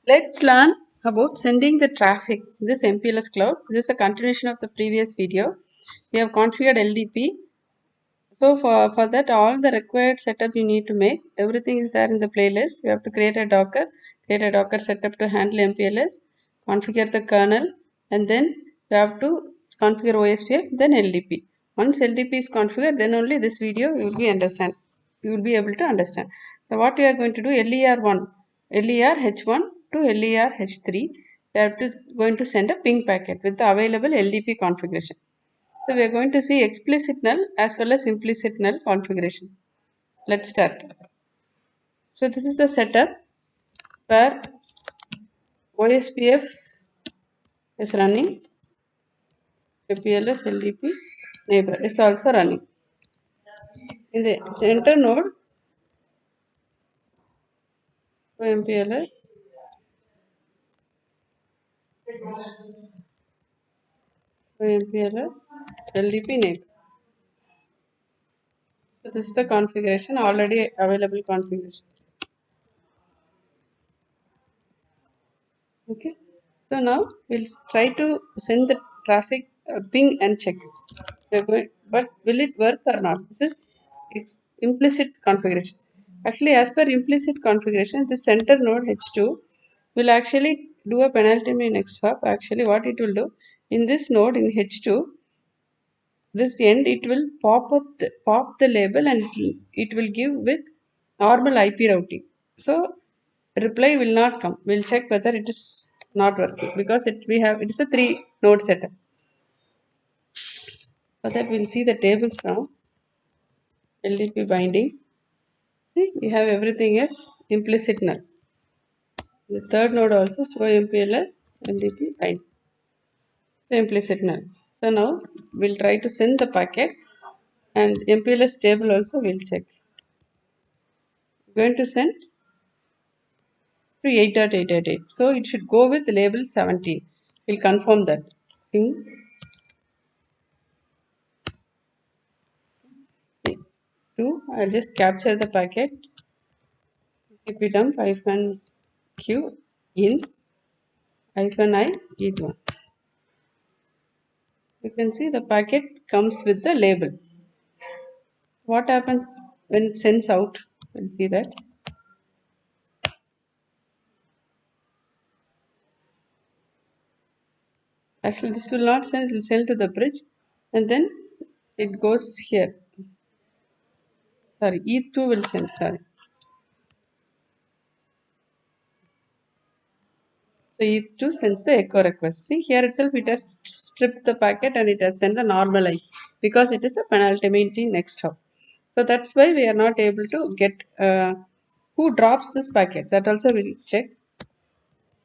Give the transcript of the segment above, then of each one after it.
Let's learn about sending the traffic in this MPLS cloud. This is a continuation of the previous video. We have configured LDP. So for that, all the required setup you need to make, everything is there in the playlist. You have to create a Docker setup to handle MPLS, configure the kernel, and then you have to configure OSPF, then LDP. Once LDP is configured, then only this video you will be understand. You will be able to understand. So what we are going to do, LER1, LER H1 to LER H3, we have to going to send a ping packet with the available LDP configuration. So we are going to see explicit null as well as implicit null configuration. Let's start. So this is the setup where OSPF is running, MPLS LDP neighbor is also running. In the center node, MPLS LDP neighbor. So this is the configuration, already available configuration. Okay. So now we'll try to send the traffic ping and check. But will it work or not? This is implicit configuration. Actually, as per implicit configuration, the center node H2 will actually do a penalty next hop. Actually, what it will do in this node in H2, this end it will pop the label and it will give with normal IP routing. So reply will not come. We'll check whether it is not working because it is a 3 node setup. For that we'll see the tables now. LDP binding. See, we have everything as implicit null. The third node also show MPLS LDP bind. So implicit null. So now we'll try to send the packet and MPLS table also we'll check. Going to send to 8.8.8. So it should go with label 17. We'll confirm that. Ping 2. I'll just capture the packet. TCP dump -q in -I ETH1. You can see the packet comes with the label. What happens when it sends out? You can see that. Actually, this will not send, it will send to the bridge and then it goes here. Sorry, ETH2 will send, sorry. So ETH2 sends the echo request. See here itself it has stripped the packet and it has sent the normal IP because it is a penultimate next hop. So that's why we are not able to get who drops this packet. That also we'll check.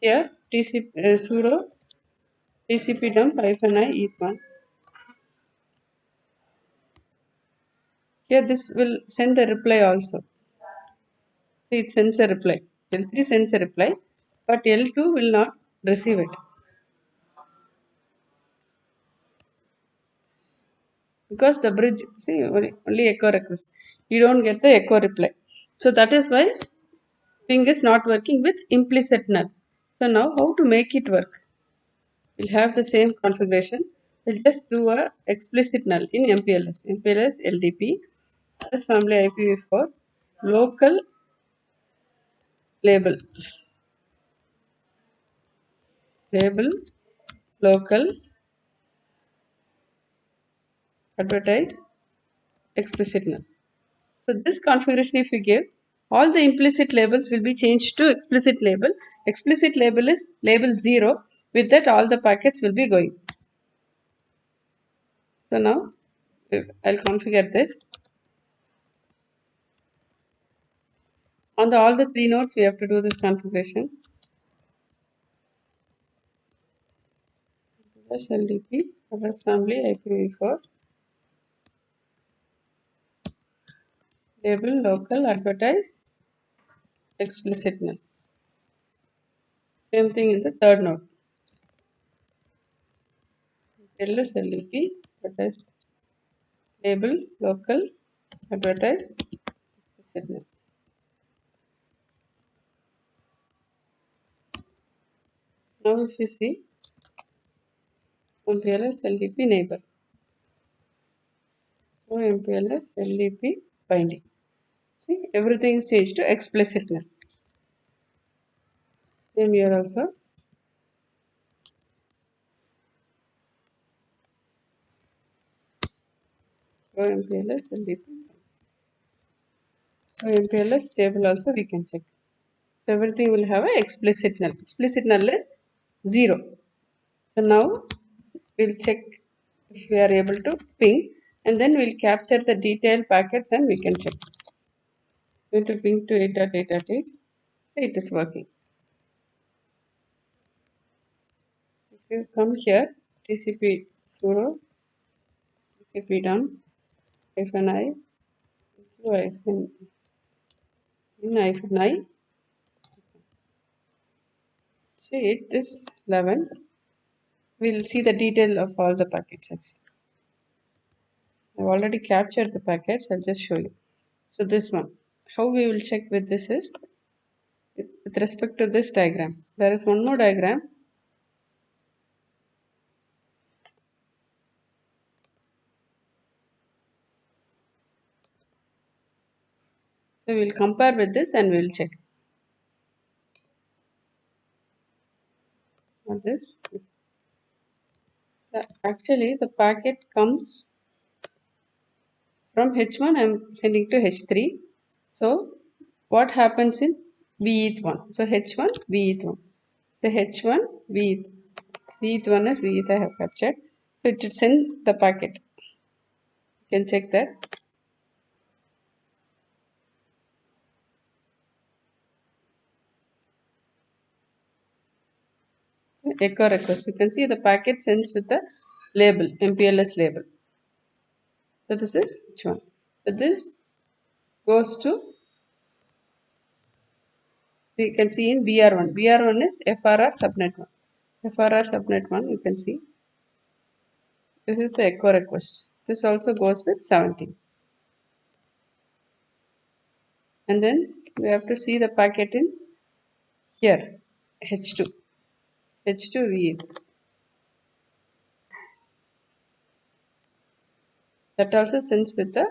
Here TCP sudo TCP dump -I ETH1. Here this will send the reply also. See, it sends a reply. L3 sends a reply, but L2 will not receive it. Because the bridge, see, only echo request. You don't get the echo reply. So that is why ping is not working with implicit null. So now how to make it work? We'll have the same configuration. We'll just do a explicit null in MPLS. MPLS LDP, this family IPv4, local label. Label, local, advertise, explicit null. So this configuration if you give, all the implicit labels will be changed to explicit label. Explicit label is label 0. With that all the packets will be going. So now I'll configure this. On all the 3 nodes we have to do this configuration. LDP, address family IPv4, label local advertise explicit null. Same thing in the third node. LS LDP advertise label local advertise explicit null. Now if you see MPLS LDP neighbor, so MPLS LDP binding. See, everything is changed to explicit now. Same here also. So MPLS LDP. So MPLS table also we can check. So everything will have a explicit null. Explicit null is 0. So now we'll check if we are able to ping, and then we'll capture the detailed packets and we can check. Going to ping to 8.8.8. It is working. If you come here, TCP sudo TCP down hyphen I q hyphen in hyphen I. See, it is 11. We'll see the detail of all the packets actually. I've already captured the packets. I'll just show you. So this one, how we will check with this is with respect to this diagram. There is one more diagram. So we'll compare with this and we'll check. Now this, actually the packet comes from H1. I'm sending to H3. So what happens in Veth1? So H1 Veth1. So H1 Veth. Veth1 is Veth I have captured. So it should send the packet. You can check that. So echo request. You can see the packet sends with the label, MPLS label. So this is H1. So this goes to, you can see in BR1. BR1 is FRR subnet 1. FRR subnet 1, you can see. This is the echo request. This also goes with 17. And then we have to see the packet in here, H2. H2 V. That also sends with the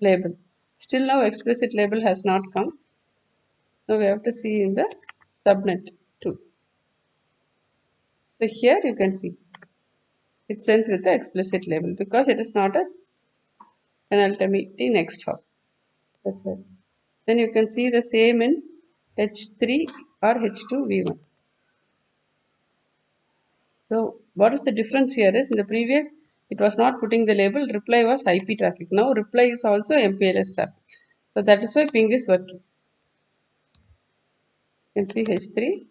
label. Still now explicit label has not come. Now we have to see in the subnet 2. So here you can see it sends with the explicit label because it is not a penultimately next hop. That's it. Then you can see the same in H3 or H2 V1. So what is the difference here is in the previous it was not putting the label, reply was IP traffic. Now reply is also MPLS traffic. So that is why ping is working. You can see H3, you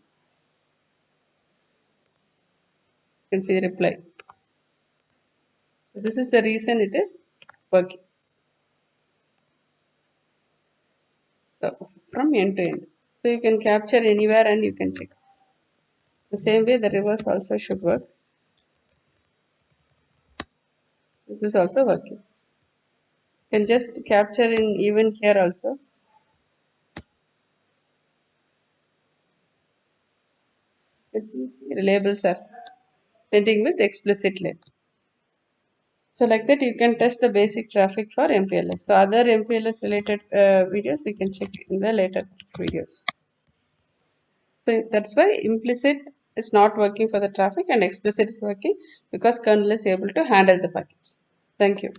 can see reply. So this is the reason it is working. So from end to end. So you can capture anywhere and you can check. The same way the reverse also should work. This is also working. You can just capture in even here also. It's labels are sending with explicit label. So like that you can test the basic traffic for MPLS. So other MPLS related videos we can check in the later videos. So that's why implicit is not working for the traffic and explicit is working because kernel is able to handle the packets. Thank you.